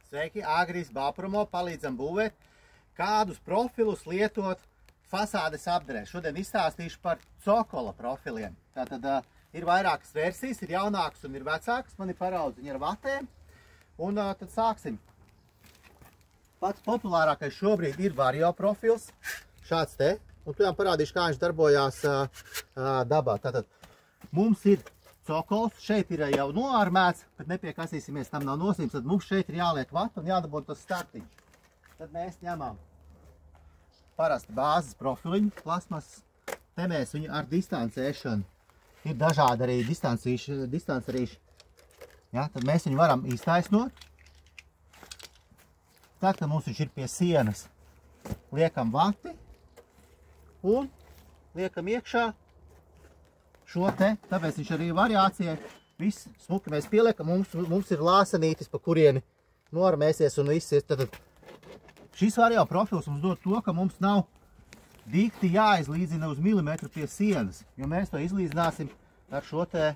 Sveiki, Agris Baupromo, palīdzam būvēt, kādus profilus lietot fasādes apdarē. Šodien izstāstīšu par cokola profiliem. Tātad ir vairākas versijas, ir jaunākas un ir vecākas, man ir paraudziņi ar vatēm. Un tad sāksim. Pats populārākais šobrīd ir vario profils, šāds te. Un tu jau parādīšu, kā viņš darbojās dabā. Tātad mums ir cokols, šeit ir jau noarmēts, bet nepiekasīsimies, tam nav nozīmes, tad mums šeit ir jāliek vata un jādabū tas startiņš. Tad mēs ņemam parasti bāzes profiliņu, plasmas, te mēs viņu ar distancēšanu, ir dažādi arī distancerīši, ja, tad mēs viņu varam iztaisnot. Tad, kad mums viņš ir pie sienas, liekam vati un liekam iekšā šo te, tāpēc viņš arī variācijai, viss smuki mēs pieliekam, mums ir lāsenītis, pa kurieni noarmēsies un viss ir. Tad šis vario profils mums dod to, ka mums nav dikti jāizlīdzina uz milimetru pie sienas, jo mēs to izlīdzināsim ar šo te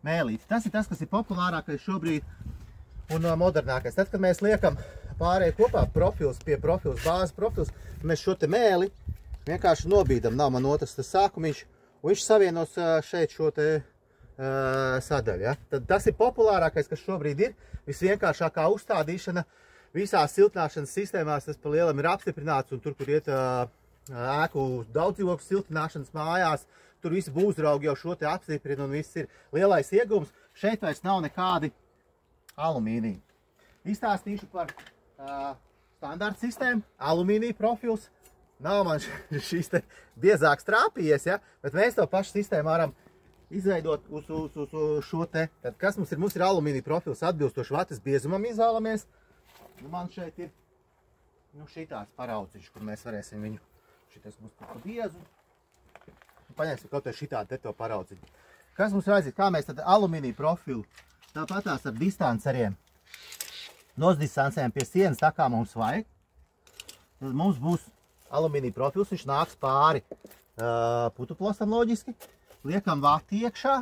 mēlīti. Tas ir tas, kas ir populārākais šobrīd un modernākais. Tad, kad mēs liekam pārēju kopā profils pie profils, bāzes profils, mēs šo te mēli vienkārši nobīdam, nav man otrs tas sākumiņš, un viņš savienos šeit šo te sadaļu. Ja? Tad tas ir populārākais, kas šobrīd ir, visvienkāršākā uzstādīšana. Visās siltināšanas sistēmās tas pa lielam ir apstiprināts, un tur, kur iet ēku daudzdzīvokļu siltināšanas mājās, tur visi būvzraugi jau šo te apstiprina, un viss ir lielais iegums. Šeit vairs nav nekādi alumīnija. Izstāstīšu par standarta sistēmu, alumīnija profils. Nav man šīs te biezāks trāpījies, ja? Bet mēs to pašu sistēmu varam izveidot uz šo te. Tad kas mums ir? Mums ir alumīnija profils atbilstoši vatas biezumam izvēlamies. Nu, man šeit ir šitāds paraudziņš, kur mēs varēsim viņu, šitais mums pa biezu. Paņemsim kaut vai šitādu te to paraudziņu. Kas mums vajadzīgs? Kā mēs tad alumīnija profilu tāpatās ar distanceriem nosdistancējam pie sienas, tā kā mums vajag. Tad mums būs alumīnija profils, viņš nāks pāri putuplostam loģiski. Liekam vati iekšā.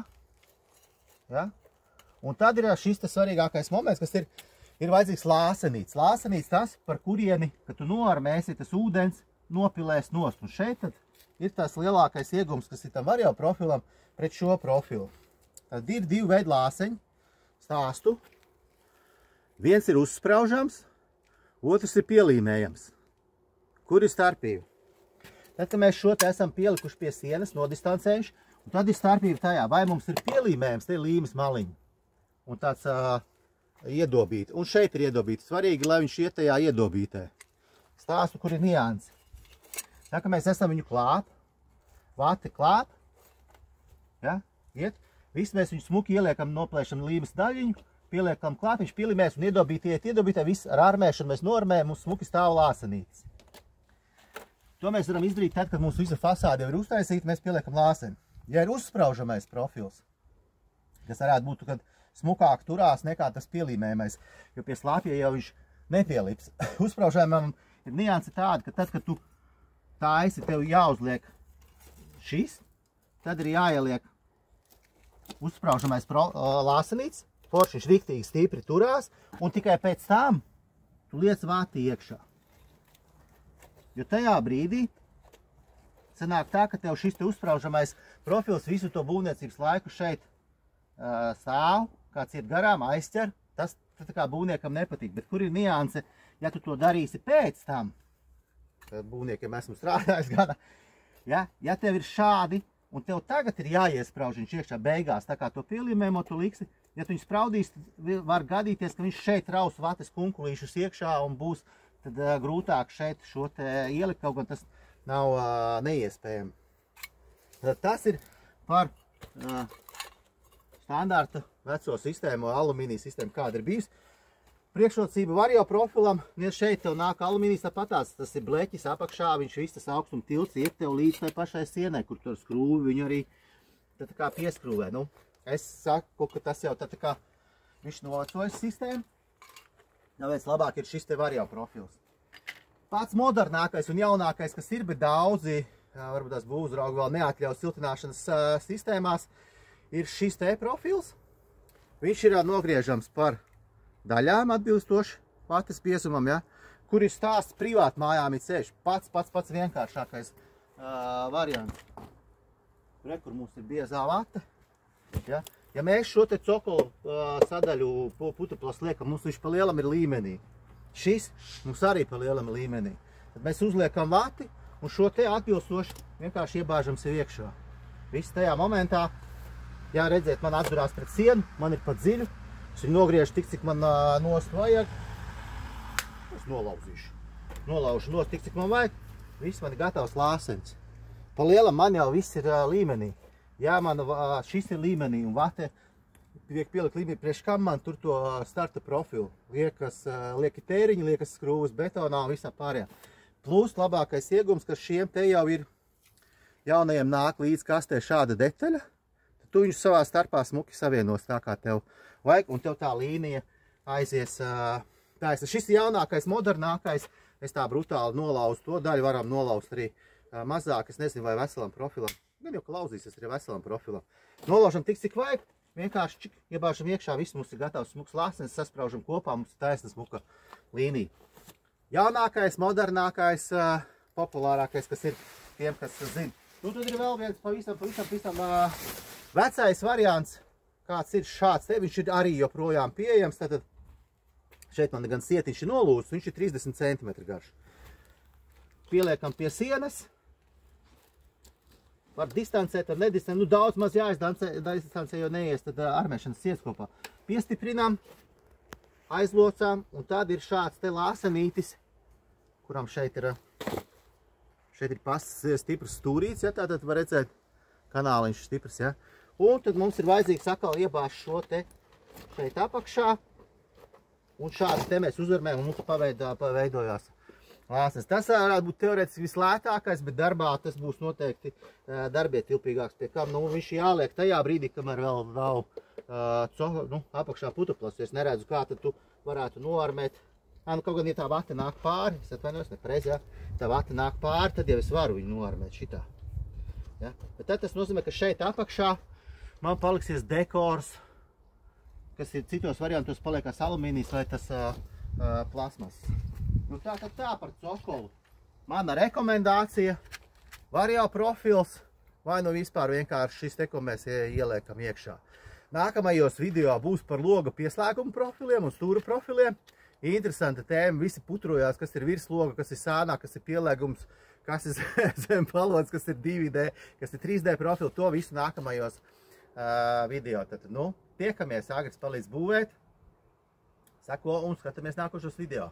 Ja? Un tad ir šis tas svarīgākais moments, kas ir vajadzīgs lāsenīts. Lāsenīts tas, par kurieni, kad tu noarmēsi, tas ūdens nopilēs nost. Un šeit tad ir tas lielākais iegums, kas ir tam vario profilam pret šo profilu. Tad ir divi veidi lāseņi, stāstu. Viens ir uzspraužams, otrs ir pielīmējams. Kur ir starpība? Tad, kad mēs šo te esam pielikuši pie sienas, nodistancējuši, un tad ir starpība tajā, vai mums ir pielīmējams, te ir līmes maliņi. Un tāds iedobīti. Un šeit ir iedobīti. Svarīgi, lai viņš iet tajā iedobītē. Stāstu, kur ir niansi. Tā, ka mēs esam viņu klāt, vati klāt, ja, iet, viss mēs viņu smuki ieliekam, noplēšam līmes daļiņu, pieliekam klāt, viņš pielīmēs un iedobītē, viss ar armēšanu mēs normējam, mums smuki stāv lāsenītis. To mēs varam izdarīt tad, kad mums visa fasāde jau ir uztaisīta, mēs pieliekam lāseni. Ja ir uzspraužamais profils, kas varētu būt, kad smukāk turās nekā tas pielīmējamais, jo pie slāpja jau viņš nepielips. Uzspraužamam ir nianse tāda, ka tad, kad tu taisi, tev jāuzliek šis, tad ir jāieliek uzspraužamais lāsenīts, forši viņš riktīgi stipri turās, un tikai pēc tam tu liec vati iekšā. Jo tajā brīdī sanāk tā, ka tev šis te uzspraužamais profils visu to būvniecības laiku šeit stāv, kāds iet garām, aizķer, tas tā kā būvniekam nepatīk. Bet kur ir nianse, ja tu to darīsi pēc tam, būvniekiem esmu strādājis gada, ja tev ir šādi, un tev tagad ir jāiesprauž viņš iekšā beigās, tā kā to pielīmējumu tu liksi, ja tu viņu spraudīs, var gadīties, ka viņš šeit raus vates kunkulīšus iekšā un būs tad grūtāk šeit šo te ielikt, kaut gan tas nav neiespējami. Tad tas ir par standarta veco sistēmu, alumīnija sistēmu, kāda ir bijusi. Priekšrocība vario profilam, ja šeit tev nāk alumīnijas tāpatās, tas ir bleķis apakšā, viņš viss tas augstuma tilts iet tev līdz tai pašai sienai, kur tur skrūvi viņu arī tā kā pieskrūvē. Nu, es saku, ka tas jau tā kā viņš novecojas sistēma. Tāpēc labāk ir šis te vario profils. Pats modernākais un jaunākais, kas ir, bet daudzi, varbūt tās būvzraugi vēl neatļauj siltināšanas sistēmās, ir šis te profils. Viņš ir nogriežams par daļām atbilstoši vates biezumam, ja? Kur ir stāsts privāti mājām ir ceļš. Pats vienkāršākais variants. Re, kur mums ir biezā vate. Ja, ja mēs šo te cokolu sadaļu putuplas liekam, mums viņš pa lielam ir līmenī. Šis mums arī pa lielam ir līmenī. Tad mēs uzliekam vati un šo te atbilstoši vienkārši iebāžam sev iekšā. Viss tajā momentā, jā, redzēt, man atdurās pret sienu, man ir pat dziļu. Es viņu nogriežu tik, cik man nost vajag. Es nolauzīšu. Nolaužu nost tik, cik man vajag. Viss man ir gatavs lāsens. Pa lielam man jau viss ir līmenī. Jā, man šis ir līmenī un vate tiek pielikt līmenī, priekš kam man tur to starta profilu. Lieki tēriņi, liekas skrūvas betonā un visā pārējā. Plus labākais iegums, ka šiem te jau ir jaunajiem nāk līdz kastē šāda detaļa. Tad tu viņus savā starpā smuki savienos tā, kā tev vajag, un tev tā līnija aizies taisna. Šis ir jaunākais, modernākais. Es tā brutāli nolauzu to daļu, varam nolauzt arī mazāk, es nezinu, vai veselam profilam. Gan jau, ka lauzīsies arī veselam profilam. Nolaužam tik, cik vajag, vienkārši čik, iebāžam iekšā, viss mums ir gatavs smuks lāsens, saspraužam kopā, mums ir taisna smuka līnija. Jaunākais, modernākais, populārākais, kas ir tiem, kas zina. Nu, tad ir vēl viens pavisam vecais variants, kāds ir šāds te, viņš ir arī joprojām pieejams, tātad šeit man gan sietiņš ir nolūzts, viņš ir 30 cm garš. Pieliekam pie sienas, var distancēt, var nedistancēt, nu daudz maz jāizdistancē, jo neies tad armēšanas sienas kopā. Piestiprinām, aizlocām, un tad ir šāds te lāsenītis, kuram šeit ir stiprs stūrīts, ja, tātad var redzēt, kanāliņš stiprs, ja. Un tad mums ir vajadzīgs atkal iebāzt šo te šeit apakšā, un šādi te mēs uzvarmējam, un mums paveidojās lāsnes. Tas varētu būt teorētiski vislētākais, bet darbā tas būs noteikti darbietilpīgāks, pie kam, nu, viņš jāliek tajā brīdī, kamēr vēl nav apakšā putuplas, jo es neredzu, kā tad tu varētu noarmēt. Nu, kaut gan, ja tā vate nāk pāri, es atvainojos, nepareizi, ja, tā vate nāk pāri, tad jau es varu viņu noarmēt šitā. Ja? Bet tad tas nozīmē, ka šeit apakšā man paliksies dekors, kas ir citos variantos paliekās alumīnijas vai tas plasmas. Nu tā par cokolu. Mana rekomendācija, var jau profils, vai nu vispār vienkārši šis te, ko mēs ieliekam iekšā. Nākamajos video būs par loga pieslēguma profiliem un stūra profiliem. Interesanta tēma, visi putrojās, kas ir virs loga, kas ir sānā, kas ir pielēgums, kas ir zem palods, kas ir 2D, kas ir 3D profili, to visu nākamajos video. Tad, nu, tiekamies, Agris palīdz būvēt, seko un skatāmies nākošos video.